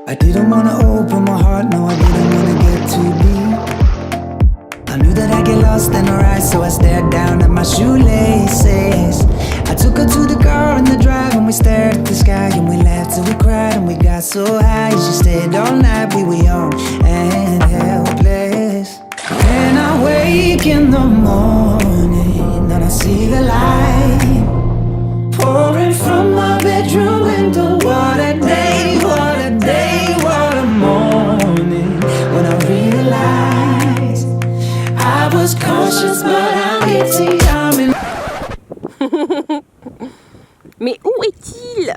I didn't wanna open my heart, no, I didn't wanna get too deep. I knew that I'd get lost in her eyes, so I stared down at my shoelaces. I took her to the car in the drive and we stared at the sky and we laughed and we cried and we got so high. She stayed all night, we were young and helpless. When I wake in the morning and I see the light pouring from my bedroom window, what a day, what a day, what a morning. When I realized I was cautious but I'm guilty, I'm in. Mais où est-il?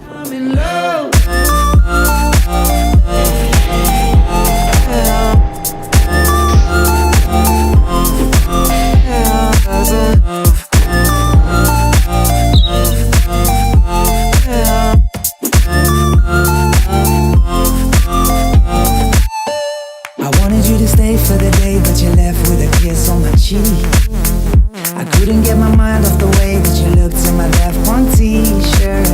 I'm in love. I wanted you to stay for the day, but you left with a kiss on my cheek. I couldn't get my mind off the way that you looked in my left one t-shirt.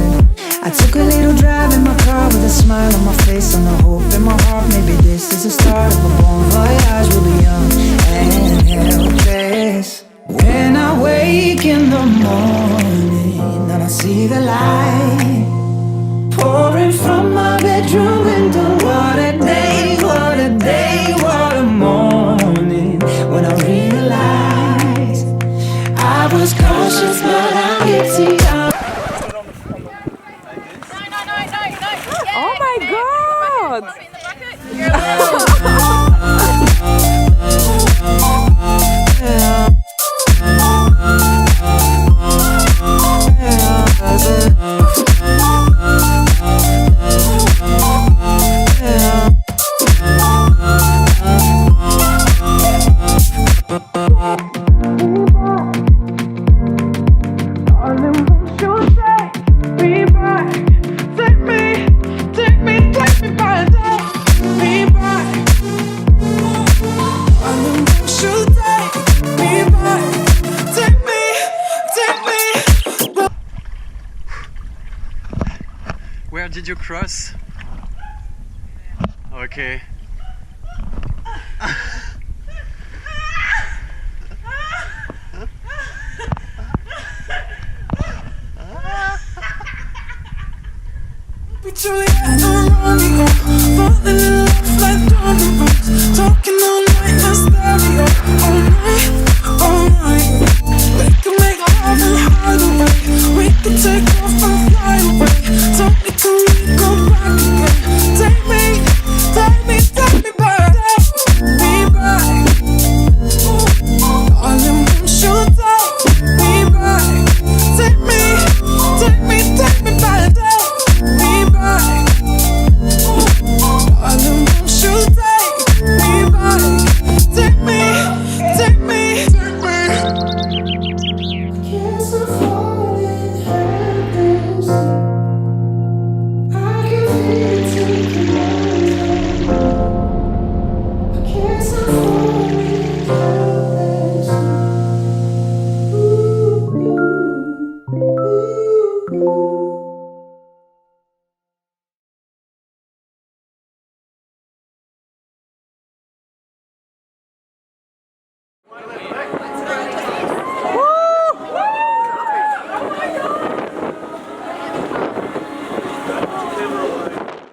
I took a little drive in my car with a smile on my face and a hope in my heart. Maybe this is the start of a bon voyage. We'll be young and helpless. When I wake in the morning and I see the light pouring from my bedroom window, what a day, what a day, what a morning. When I realized I was cautious but I'm guilty. Oh my god! Where did you cross? Okay. We truly